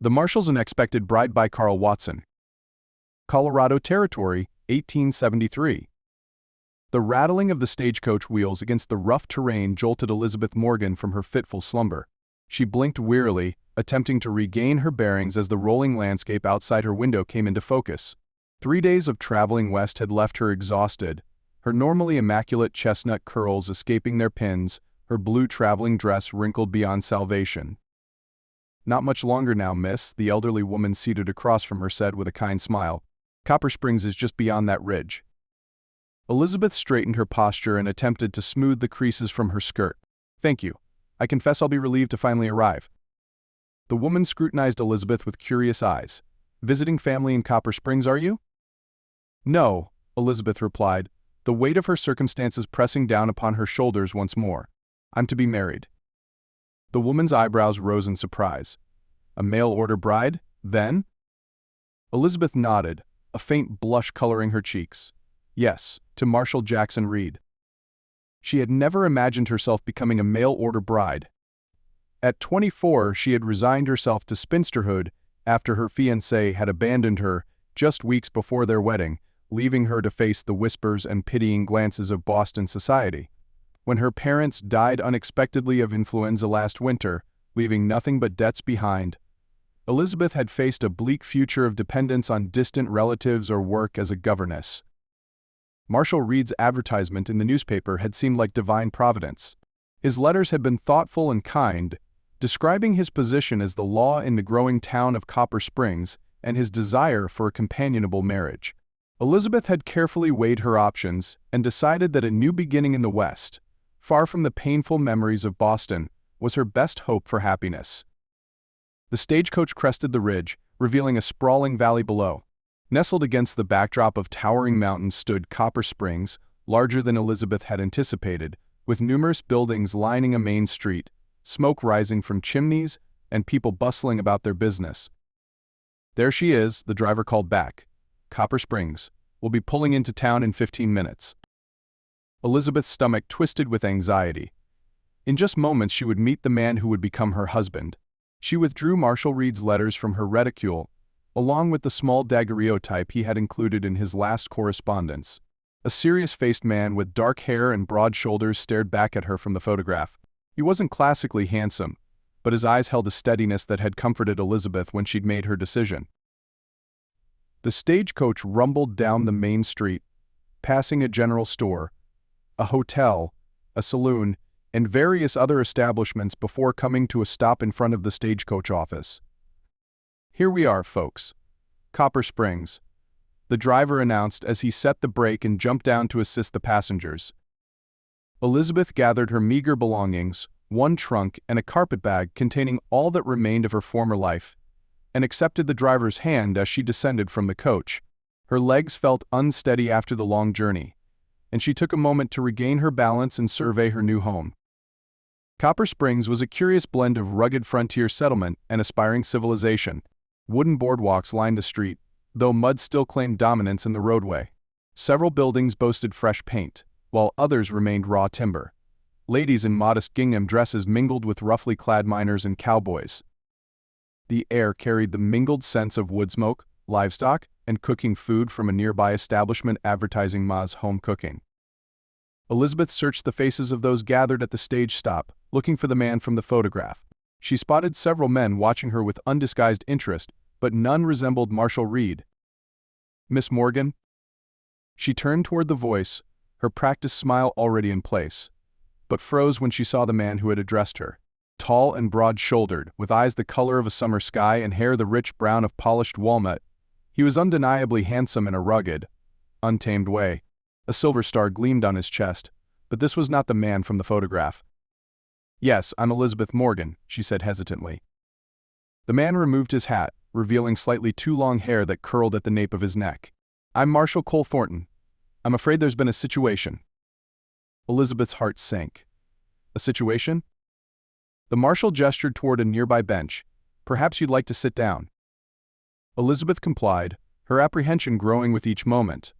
The Marshal's Unexpected Bride by Carl Watson. Colorado Territory, 1873. The rattling of the stagecoach wheels against the rough terrain jolted Elizabeth Morgan from her fitful slumber. She blinked wearily, attempting to regain her bearings as the rolling landscape outside her window came into focus. 3 days of traveling west had left her exhausted, her normally immaculate chestnut curls escaping their pins, her blue traveling dress wrinkled beyond salvation. "Not much longer now, miss," the elderly woman seated across from her said with a kind smile. "Copper Springs is just beyond that ridge." Elizabeth straightened her posture and attempted to smooth the creases from her skirt. "Thank you. I confess I'll be relieved to finally arrive." The woman scrutinized Elizabeth with curious eyes. "Visiting family in Copper Springs, are you?" "No," Elizabeth replied, the weight of her circumstances pressing down upon her shoulders once more. "I'm to be married." The woman's eyebrows rose in surprise. "A mail-order bride, then?" Elizabeth nodded, a faint blush coloring her cheeks. "Yes, to Marshal Jackson Reed." She had never imagined herself becoming a mail-order bride. At 24, she had resigned herself to spinsterhood after her fiancé had abandoned her just weeks before their wedding, leaving her to face the whispers and pitying glances of Boston society. When her parents died unexpectedly of influenza last winter, leaving nothing but debts behind, Elizabeth had faced a bleak future of dependence on distant relatives or work as a governess. Marshal Reed's advertisement in the newspaper had seemed like divine providence. His letters had been thoughtful and kind, describing his position as the law in the growing town of Copper Springs and his desire for a companionable marriage. Elizabeth had carefully weighed her options and decided that a new beginning in the West, far from the painful memories of Boston, was her best hope for happiness. The stagecoach crested the ridge, revealing a sprawling valley below. Nestled against the backdrop of towering mountains stood Copper Springs, larger than Elizabeth had anticipated, with numerous buildings lining a main street, smoke rising from chimneys, and people bustling about their business. "There she is," the driver called back. "Copper Springs. We'll be pulling into town in 15 minutes." Elizabeth's stomach twisted with anxiety. In just moments she would meet the man who would become her husband. She withdrew Marshal Reed's letters from her reticule, along with the small daguerreotype he had included in his last correspondence. A serious-faced man with dark hair and broad shoulders stared back at her from the photograph. He wasn't classically handsome, but his eyes held a steadiness that had comforted Elizabeth when she'd made her decision. The stagecoach rumbled down the main street, passing a general store, a hotel, a saloon, and various other establishments before coming to a stop in front of the stagecoach office. "Here we are, folks. Copper Springs," the driver announced as he set the brake and jumped down to assist the passengers. Elizabeth gathered her meager belongings, one trunk and a carpetbag containing all that remained of her former life, and accepted the driver's hand as she descended from the coach. Her legs felt unsteady after the long journey, and she took a moment to regain her balance and survey her new home. Copper Springs was a curious blend of rugged frontier settlement and aspiring civilization. Wooden boardwalks lined the street, though mud still claimed dominance in the roadway. Several buildings boasted fresh paint, while others remained raw timber. Ladies in modest gingham dresses mingled with roughly clad miners and cowboys. The air carried the mingled scents of wood smoke, livestock, and cooking food from a nearby establishment advertising Ma's home cooking. Elizabeth searched the faces of those gathered at the stage stop, looking for the man from the photograph. She spotted several men watching her with undisguised interest, but none resembled Marshal Reed. "Miss Morgan?" She turned toward the voice, her practiced smile already in place, but froze when she saw the man who had addressed her. Tall and broad-shouldered, with eyes the color of a summer sky and hair the rich brown of polished walnut, he was undeniably handsome in a rugged, untamed way. A silver star gleamed on his chest, but this was not the man from the photograph. "Yes, I'm Elizabeth Morgan," she said hesitantly. The man removed his hat, revealing slightly too long hair that curled at the nape of his neck. "I'm Marshal Cole Thornton. I'm afraid there's been a situation." Elizabeth's heart sank. "A situation?" The marshal gestured toward a nearby bench. "Perhaps you'd like to sit down." Elizabeth complied, her apprehension growing with each moment.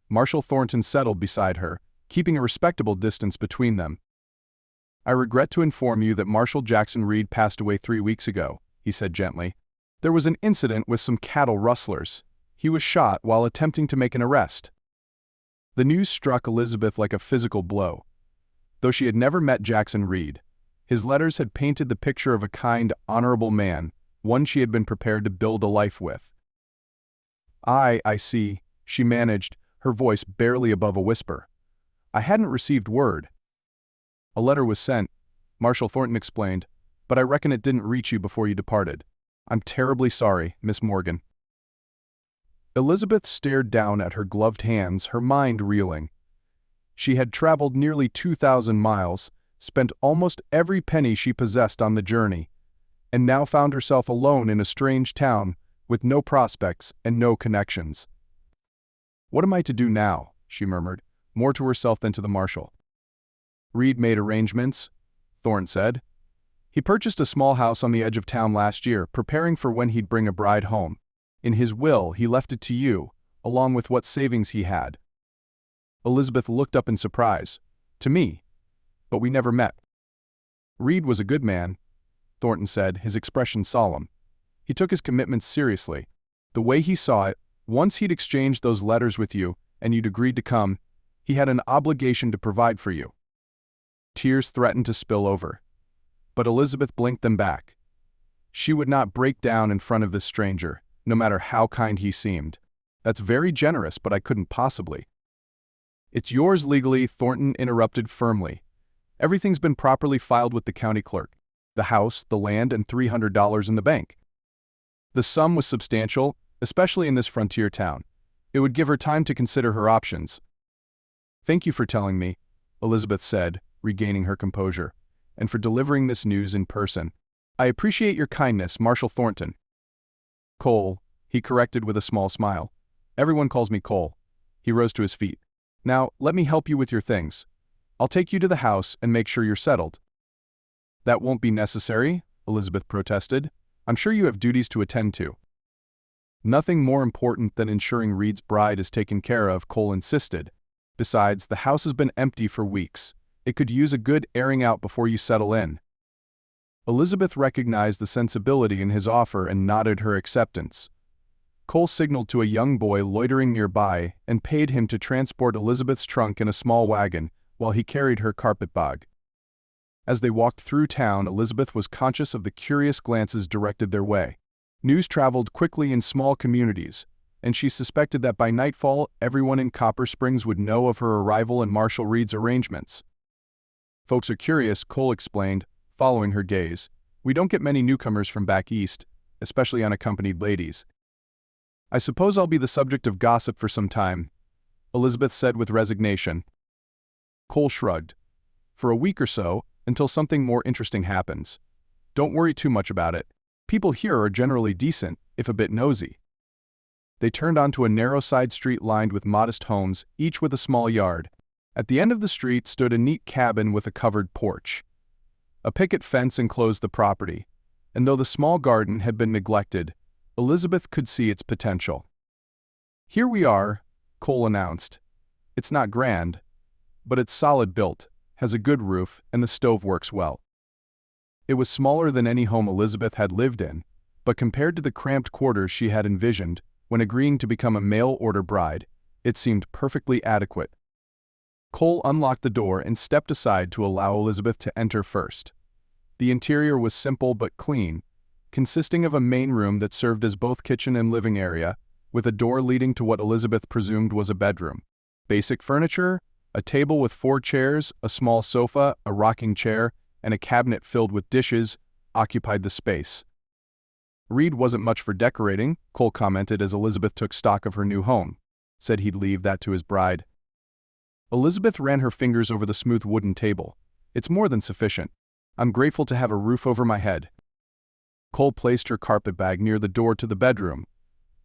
Marshal Thornton settled beside her, keeping a respectable distance between them. "I regret to inform you that Marshal Jackson Reed passed away 3 weeks ago," he said gently. There was an incident with some cattle rustlers. He was shot while attempting to make an arrest. The news struck Elizabeth like a physical blow. Though she had never met Jackson Reed, his letters had painted the picture of a kind, honorable man, one she had been prepared to build a life with. I see," she managed, her voice barely above a whisper. "I hadn't received word." "A letter was sent," Marshal Thornton explained, "but I reckon it didn't reach you before you departed. I'm terribly sorry, Miss Morgan." Elizabeth stared down at her gloved hands, her mind reeling. She had traveled nearly 2,000 miles, spent almost every penny she possessed on the journey, and now found herself alone in a strange town with no prospects and no connections. "What am I to do now?" she murmured, more to herself than to the Marshal. "Reed made arrangements," Thorne said. "He purchased a small house on the edge of town last year, preparing for when he'd bring a bride home. In his will, he left it to you, along with what savings he had." Elizabeth looked up in surprise. "To me? But we never met." "Reed was a good man," Thornton said, his expression solemn. "He took his commitments seriously. The way he saw it, once he'd exchanged those letters with you, and you'd agreed to come, he had an obligation to provide for you." Tears threatened to spill over, but Elizabeth blinked them back. She would not break down in front of this stranger, no matter how kind he seemed. "That's very generous, but I couldn't possibly." "It's yours legally," Thornton interrupted firmly. "Everything's been properly filed with the county clerk. The house, the land, and $300 in the bank." The sum was substantial, especially in this frontier town. It would give her time to consider her options. "Thank you for telling me," Elizabeth said, regaining her composure, "and for delivering this news in person. I appreciate your kindness, Marshal Thornton." "Cole," he corrected with a small smile. "Everyone calls me Cole." He rose to his feet. "Now, let me help you with your things. I'll take you to the house and make sure you're settled." "That won't be necessary," Elizabeth protested. "I'm sure you have duties to attend to." "Nothing more important than ensuring Reed's bride is taken care of," Cole insisted. "Besides, the house has been empty for weeks. It could use a good airing out before you settle in." Elizabeth recognized the sensibility in his offer and nodded her acceptance. Cole signaled to a young boy loitering nearby and paid him to transport Elizabeth's trunk in a small wagon while he carried her carpetbag. As they walked through town, Elizabeth was conscious of the curious glances directed their way. News traveled quickly in small communities, and she suspected that by nightfall everyone in Copper Springs would know of her arrival and Marshal Reed's arrangements. "Folks are curious," Cole explained, following her gaze. "We don't get many newcomers from back east, especially unaccompanied ladies." "I suppose I'll be the subject of gossip for some time," Elizabeth said with resignation. Cole shrugged. "For a week or so, until something more interesting happens. Don't worry too much about it. People here are generally decent, if a bit nosy." They turned onto a narrow side street lined with modest homes, each with a small yard. At the end of the street stood a neat cabin with a covered porch. A picket fence enclosed the property, and though the small garden had been neglected, Elizabeth could see its potential. "Here we are," Cole announced. "It's not grand, but it's solid built, has a good roof, and the stove works well." It was smaller than any home Elizabeth had lived in, but compared to the cramped quarters she had envisioned when agreeing to become a mail-order bride, it seemed perfectly adequate. Cole unlocked the door and stepped aside to allow Elizabeth to enter first. The interior was simple but clean, consisting of a main room that served as both kitchen and living area, with a door leading to what Elizabeth presumed was a bedroom. Basic furniture, a table with 4 chairs, a small sofa, a rocking chair, and a cabinet filled with dishes, occupied the space. "Reed wasn't much for decorating," Cole commented as Elizabeth took stock of her new home. "Said he'd leave that to his bride." Elizabeth ran her fingers over the smooth wooden table. "It's more than sufficient. I'm grateful to have a roof over my head." Cole placed her carpetbag near the door to the bedroom.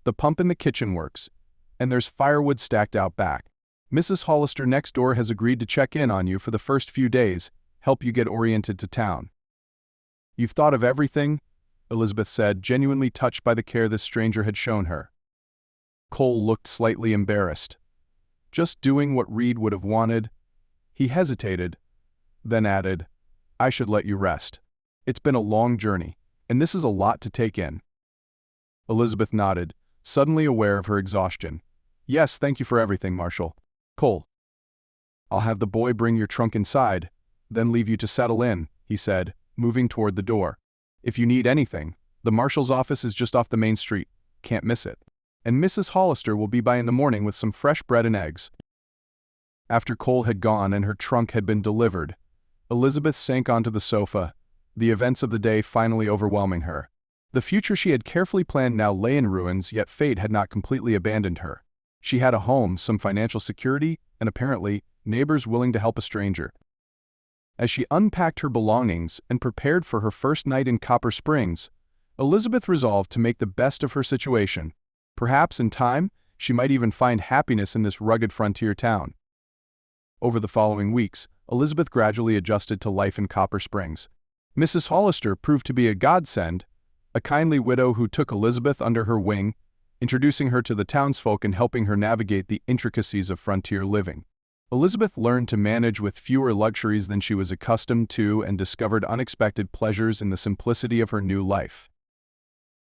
"The pump in the kitchen works, and there's firewood stacked out back. Mrs. Hollister next door has agreed to check in on you for the first few days, help you get oriented to town." "You've thought of everything," Elizabeth said, genuinely touched by the care this stranger had shown her. Cole looked slightly embarrassed. "Just doing what Reed would have wanted." He hesitated, then added, "I should let you rest. It's been a long journey, and this is a lot to take in." Elizabeth nodded, suddenly aware of her exhaustion. Yes, thank you for everything, Marshal. Cole. I'll have the boy bring your trunk inside, then leave you to settle in, he said, moving toward the door. If you need anything, the Marshal's office is just off the main street. Can't miss it. And Mrs. Hollister will be by in the morning with some fresh bread and eggs. After Cole had gone and her trunk had been delivered, Elizabeth sank onto the sofa, the events of the day finally overwhelming her. The future she had carefully planned now lay in ruins, yet fate had not completely abandoned her. She had a home, some financial security, and apparently, neighbors willing to help a stranger. As she unpacked her belongings and prepared for her first night in Copper Springs, Elizabeth resolved to make the best of her situation. Perhaps, in time, she might even find happiness in this rugged frontier town. Over the following weeks, Elizabeth gradually adjusted to life in Copper Springs. Mrs. Hollister proved to be a godsend, a kindly widow who took Elizabeth under her wing, introducing her to the townsfolk and helping her navigate the intricacies of frontier living. Elizabeth learned to manage with fewer luxuries than she was accustomed to and discovered unexpected pleasures in the simplicity of her new life.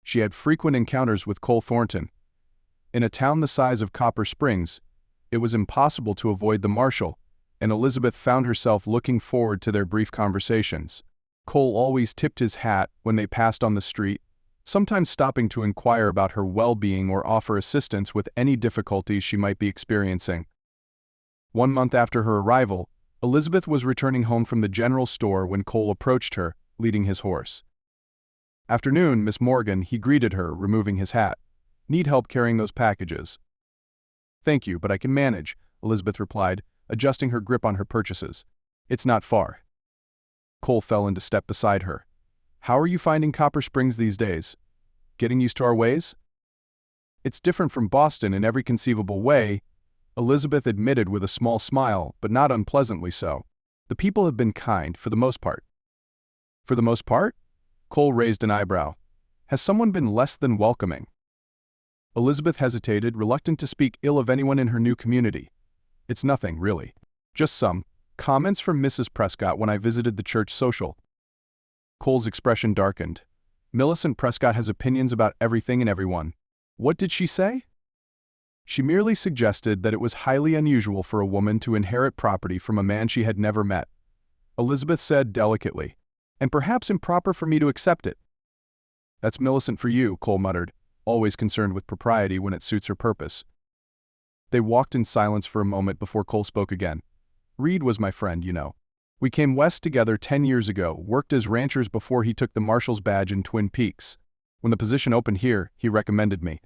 She had frequent encounters with Cole Thornton. In a town the size of Copper Springs, it was impossible to avoid the Marshal, and Elizabeth found herself looking forward to their brief conversations. Cole always tipped his hat when they passed on the street, sometimes stopping to inquire about her well-being or offer assistance with any difficulties she might be experiencing. 1 month after her arrival, Elizabeth was returning home from the general store when Cole approached her, leading his horse. Afternoon, Miss Morgan, he greeted her, removing his hat. Need help carrying those packages? Thank you, but I can manage, Elizabeth replied, adjusting her grip on her purchases. It's not far. Cole fell into step beside her. How are you finding Copper Springs these days? Getting used to our ways? It's different from Boston in every conceivable way, Elizabeth admitted with a small smile, but not unpleasantly so. The people have been kind, for the most part. For the most part? Cole raised an eyebrow. Has someone been less than welcoming? Elizabeth hesitated, reluctant to speak ill of anyone in her new community. It's nothing, really. Just some comments from Mrs. Prescott when I visited the church social. Cole's expression darkened. Millicent Prescott has opinions about everything and everyone. What did she say? She merely suggested that it was highly unusual for a woman to inherit property from a man she had never met. Elizabeth said delicately, and perhaps improper for me to accept it. That's Millicent for you, Cole muttered, always concerned with propriety when it suits her purpose. They walked in silence for a moment before Cole spoke again. Reed was my friend, you know. We came west together 10 years ago, worked as ranchers before he took the Marshal's badge in Twin Peaks. When the position opened here, he recommended me.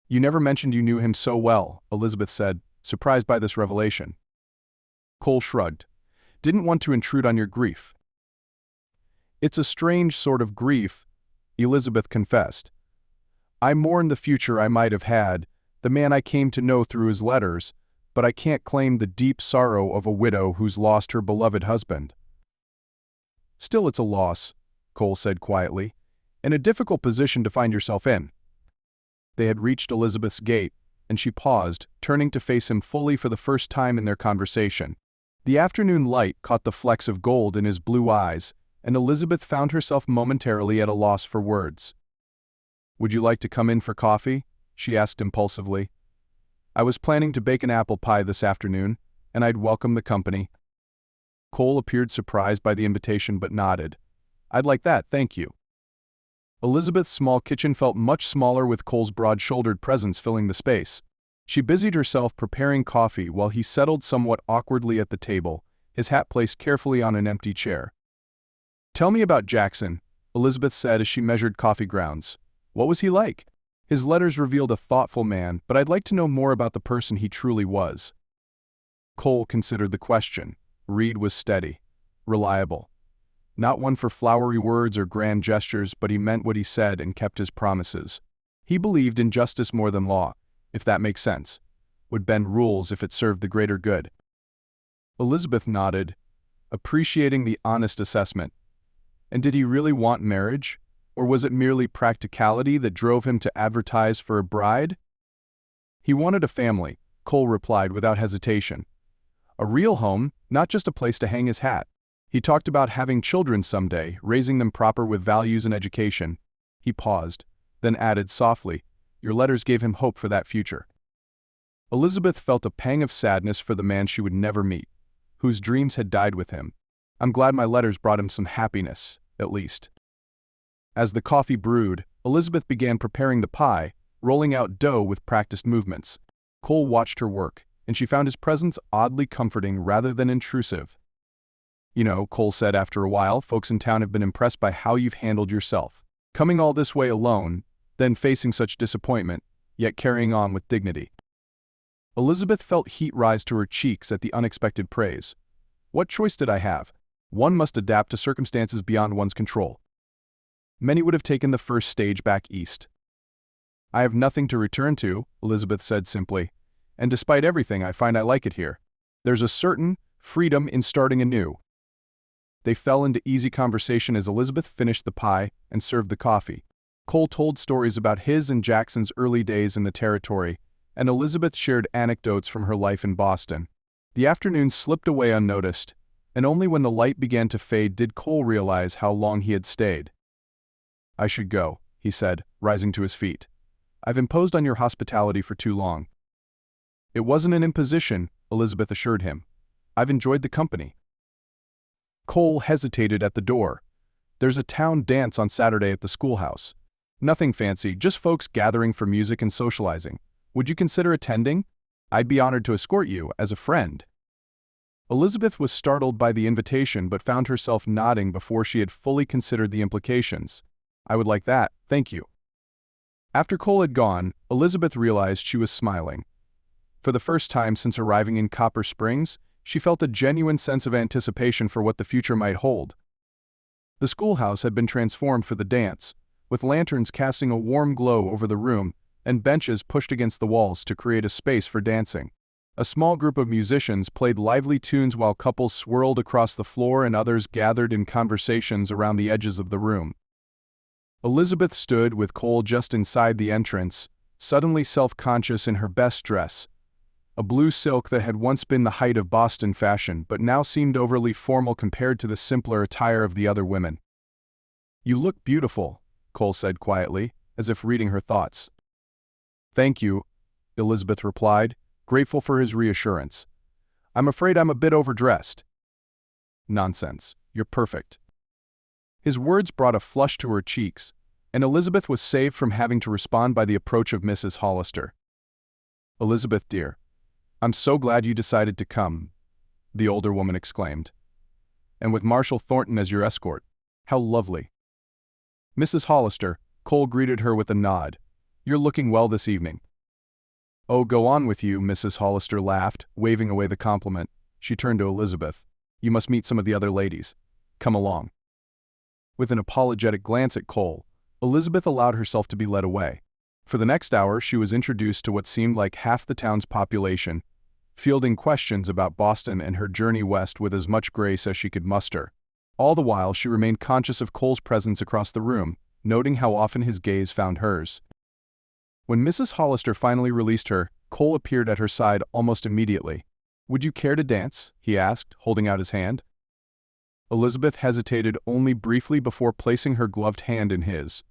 You never mentioned you knew him so well, Elizabeth said, surprised by this revelation. Cole shrugged. Didn't want to intrude on your grief. It's a strange sort of grief, Elizabeth confessed. I mourn the future I might have had, the man I came to know through his letters, but I can't claim the deep sorrow of a widow who's lost her beloved husband. Still, it's a loss, Cole said quietly, and a difficult position to find yourself in. They had reached Elizabeth's gate, and she paused, turning to face him fully for the first time in their conversation. The afternoon light caught the flecks of gold in his blue eyes, and Elizabeth found herself momentarily at a loss for words. Would you like to come in for coffee? She asked impulsively. I was planning to bake an apple pie this afternoon, and I'd welcome the company. Cole appeared surprised by the invitation but nodded. I'd like that, thank you. Elizabeth's small kitchen felt much smaller with Cole's broad-shouldered presence filling the space. She busied herself preparing coffee while he settled somewhat awkwardly at the table, his hat placed carefully on an empty chair. Tell me about Jackson, Elizabeth said as she measured coffee grounds. What was he like? His letters revealed a thoughtful man, but I'd like to know more about the person he truly was. Cole considered the question. Reed was steady, reliable. Not one for flowery words or grand gestures, but he meant what he said and kept his promises. He believed in justice more than law, if that makes sense. Would bend rules if it served the greater good. Elizabeth nodded, appreciating the honest assessment. And did he really want marriage? Or was it merely practicality that drove him to advertise for a bride? He wanted a family, Cole replied without hesitation. A real home, not just a place to hang his hat. He talked about having children someday, raising them proper with values and education. He paused, then added softly, "Your letters gave him hope for that future." Elizabeth felt a pang of sadness for the man she would never meet, whose dreams had died with him. "I'm glad my letters brought him some happiness, at least." As the coffee brewed, Elizabeth began preparing the pie, rolling out dough with practiced movements. Cole watched her work, and she found his presence oddly comforting rather than intrusive. "You know," Cole said after a while, "folks in town have been impressed by how you've handled yourself. Coming all this way alone, then facing such disappointment, yet carrying on with dignity." Elizabeth felt heat rise to her cheeks at the unexpected praise. "What choice did I have? One must adapt to circumstances beyond one's control. Many would have taken the first stage back east." "I have nothing to return to," Elizabeth said simply, "and despite everything I find I like it here. There's a certain freedom in starting anew." They fell into easy conversation as Elizabeth finished the pie and served the coffee. Cole told stories about his and Jackson's early days in the territory, and Elizabeth shared anecdotes from her life in Boston. The afternoon slipped away unnoticed, and only when the light began to fade did Cole realize how long he had stayed. "I should go," he said, rising to his feet. "I've imposed on your hospitality for too long." "It wasn't an imposition," Elizabeth assured him. "I've enjoyed the company." Cole hesitated at the door. "There's a town dance on Saturday at the schoolhouse. Nothing fancy, just folks gathering for music and socializing. Would you consider attending? I'd be honored to escort you, as a friend." Elizabeth was startled by the invitation but found herself nodding before she had fully considered the implications. "I would like that, thank you." After Cole had gone, Elizabeth realized she was smiling. For the first time since arriving in Copper Springs, she felt a genuine sense of anticipation for what the future might hold. The schoolhouse had been transformed for the dance, with lanterns casting a warm glow over the room and benches pushed against the walls to create a space for dancing. A small group of musicians played lively tunes while couples swirled across the floor and others gathered in conversations around the edges of the room. Elizabeth stood with Cole just inside the entrance, suddenly self-conscious in her best dress, a blue silk that had once been the height of Boston fashion but now seemed overly formal compared to the simpler attire of the other women. "You look beautiful," Cole said quietly, as if reading her thoughts. "Thank you," Elizabeth replied, grateful for his reassurance. "I'm afraid I'm a bit overdressed." "Nonsense. You're perfect." His words brought a flush to her cheeks, and Elizabeth was saved from having to respond by the approach of Mrs. Hollister. "Elizabeth, dear, I'm so glad you decided to come," the older woman exclaimed. "And with Marshal Thornton as your escort. How lovely." "Mrs. Hollister," Cole greeted her with a nod. "You're looking well this evening." "Oh, go on with you," Mrs. Hollister laughed, waving away the compliment. She turned to Elizabeth. "You must meet some of the other ladies. Come along." With an apologetic glance at Cole, Elizabeth allowed herself to be led away. For the next hour she was introduced to what seemed like half the town's population, fielding questions about Boston and her journey west with as much grace as she could muster. All the while she remained conscious of Cole's presence across the room, noting how often his gaze found hers. When Mrs. Hollister finally released her, Cole appeared at her side almost immediately. "Would you care to dance?" he asked, holding out his hand. Elizabeth hesitated only briefly before placing her gloved hand in his.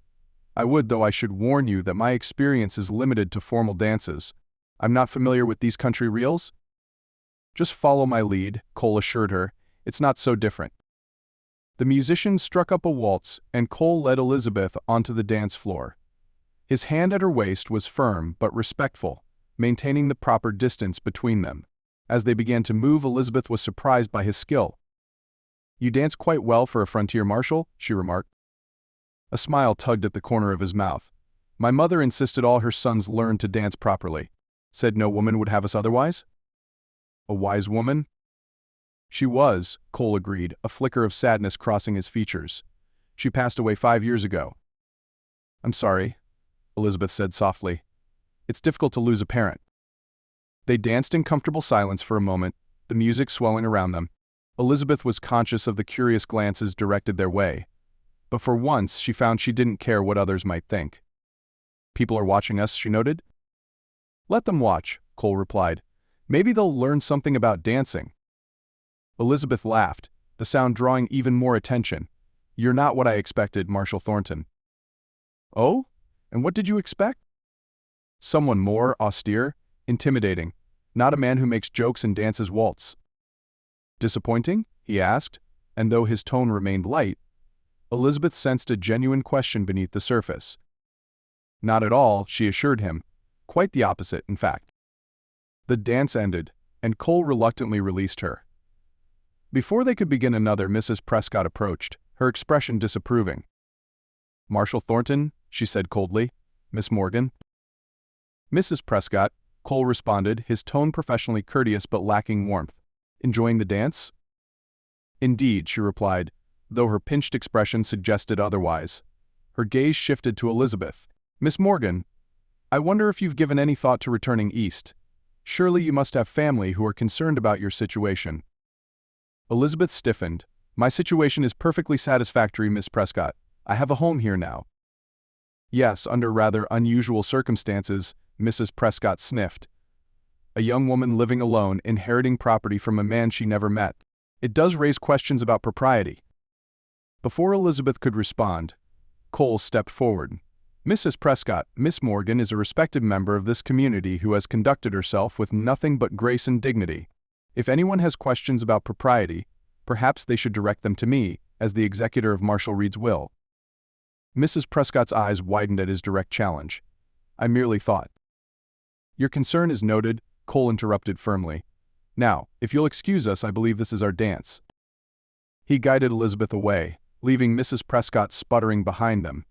"I would, though I should warn you that my experience is limited to formal dances. I'm not familiar with these country reels." "Just follow my lead," Cole assured her. "It's not so different." The musicians struck up a waltz, and Cole led Elizabeth onto the dance floor. His hand at her waist was firm but respectful, maintaining the proper distance between them. As they began to move, Elizabeth was surprised by his skill. "You dance quite well for a frontier marshal," she remarked. A smile tugged at the corner of his mouth. "My mother insisted all her sons learn to dance properly. Said no woman would have us otherwise." "A wise woman?" "She was," Cole agreed, a flicker of sadness crossing his features. "She passed away 5 years ago." "I'm sorry," Elizabeth said softly. "It's difficult to lose a parent." They danced in comfortable silence for a moment, the music swelling around them. Elizabeth was conscious of the curious glances directed their way, but for once she found she didn't care what others might think. "People are watching us," she noted. "Let them watch," Cole replied. "Maybe they'll learn something about dancing." Elizabeth laughed, the sound drawing even more attention. "You're not what I expected, Marshal Thornton." "Oh? And what did you expect? Someone more austere, intimidating, not a man who makes jokes and dances waltz. Disappointing? He asked, and though his tone remained light, Elizabeth sensed a genuine question beneath the surface. Not at all, she assured him. Quite the opposite, in fact. The dance ended, and Cole reluctantly released her. Before they could begin another, Mrs. Prescott approached, her expression disapproving. "Marshal Thornton," she said coldly. "Miss Morgan." "Mrs. Prescott," Cole responded, his tone professionally courteous but lacking warmth. "Enjoying the dance?" "Indeed," she replied, though her pinched expression suggested otherwise. Her gaze shifted to Elizabeth. "Miss Morgan, I wonder if you've given any thought to returning east. Surely you must have family who are concerned about your situation." Elizabeth stiffened. "My situation is perfectly satisfactory, Miss Prescott. I have a home here now." "Yes, under rather unusual circumstances," Mrs. Prescott sniffed. "A young woman living alone, inheriting property from a man she never met. It does raise questions about propriety." Before Elizabeth could respond, Cole stepped forward. "Mrs. Prescott, Miss Morgan is a respected member of this community who has conducted herself with nothing but grace and dignity. If anyone has questions about propriety, perhaps they should direct them to me, as the executor of Marshal Reed's will." Mrs. Prescott's eyes widened at his direct challenge. "I merely thought." "Your concern is noted," Cole interrupted firmly. "Now, if you'll excuse us, I believe this is our dance." He guided Elizabeth away, leaving Mrs. Prescott sputtering behind them.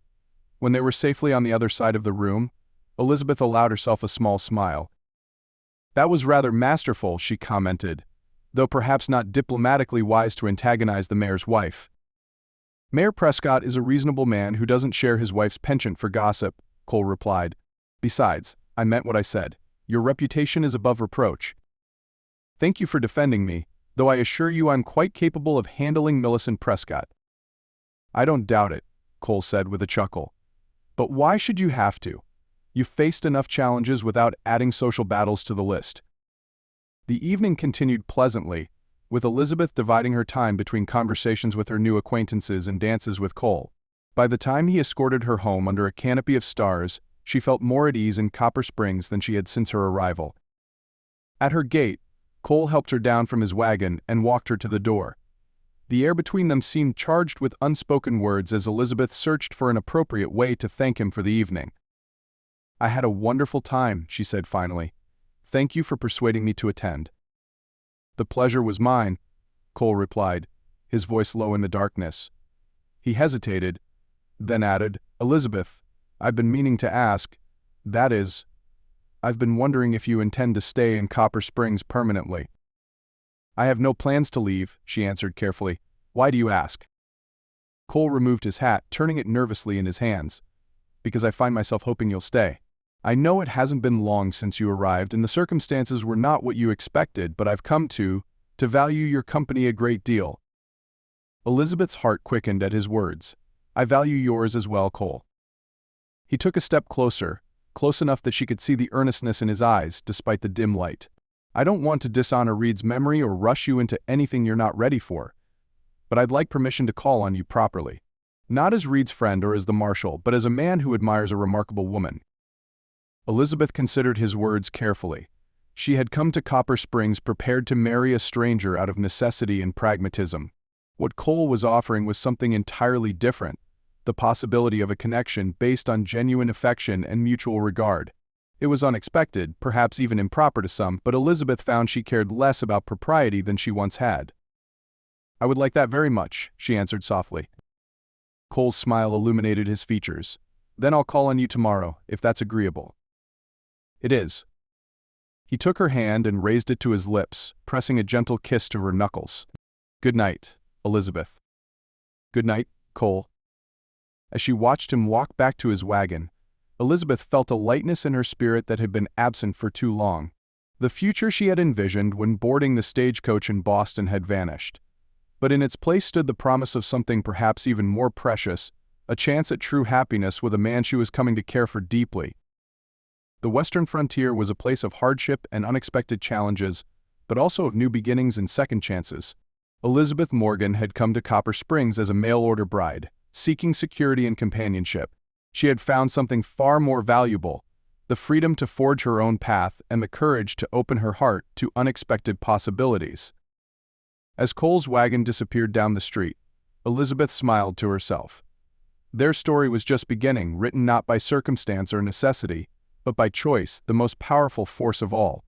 When they were safely on the other side of the room, Elizabeth allowed herself a small smile. "That was rather masterful," she commented, though perhaps not diplomatically wise to antagonize the mayor's wife. "Mayor Prescott is a reasonable man who doesn't share his wife's penchant for gossip," Cole replied. "Besides, I meant what I said. Your reputation is above reproach. Thank you for defending me, though I assure you I'm quite capable of handling Millicent Prescott." "I don't doubt it," Cole said with a chuckle. "But why should you have to? You've faced enough challenges without adding social battles to the list." The evening continued pleasantly, with Elizabeth dividing her time between conversations with her new acquaintances and dances with Cole. By the time he escorted her home under a canopy of stars, she felt more at ease in Copper Springs than she had since her arrival. At her gate, Cole helped her down from his wagon and walked her to the door. The air between them seemed charged with unspoken words as Elizabeth searched for an appropriate way to thank him for the evening. "I had a wonderful time," she said finally. "Thank you for persuading me to attend." "The pleasure was mine," Cole replied, his voice low in the darkness. He hesitated, then added, "Elizabeth, I've been meaning to ask, that is, I've been wondering if you intend to stay in Copper Springs permanently." "I have no plans to leave," she answered carefully. "Why do you ask?" Cole removed his hat, turning it nervously in his hands. "Because I find myself hoping you'll stay. I know it hasn't been long since you arrived and the circumstances were not what you expected, but I've come to value your company a great deal." Elizabeth's heart quickened at his words. "I value yours as well, Cole." He took a step closer, close enough that she could see the earnestness in his eyes despite the dim light. "I don't want to dishonor Reed's memory or rush you into anything you're not ready for, but I'd like permission to call on you properly. Not as Reed's friend or as the Marshal, but as a man who admires a remarkable woman." Elizabeth considered his words carefully. She had come to Copper Springs prepared to marry a stranger out of necessity and pragmatism. What Cole was offering was something entirely different, the possibility of a connection based on genuine affection and mutual regard. It was unexpected, perhaps even improper to some, but Elizabeth found she cared less about propriety than she once had. "I would like that very much," she answered softly. Cole's smile illuminated his features. "Then I'll call on you tomorrow, if that's agreeable." "It is." He took her hand and raised it to his lips, pressing a gentle kiss to her knuckles. "Good night, Elizabeth." "Good night, Cole." As she watched him walk back to his wagon, Elizabeth felt a lightness in her spirit that had been absent for too long. The future she had envisioned when boarding the stagecoach in Boston had vanished. But in its place stood the promise of something perhaps even more precious, a chance at true happiness with a man she was coming to care for deeply. The Western frontier was a place of hardship and unexpected challenges, but also of new beginnings and second chances. Elizabeth Morgan had come to Copper Springs as a mail-order bride, seeking security and companionship. She had found something far more valuable: the freedom to forge her own path and the courage to open her heart to unexpected possibilities. As Cole's wagon disappeared down the street, Elizabeth smiled to herself. Their story was just beginning, written not by circumstance or necessity, but by choice, the most powerful force of all.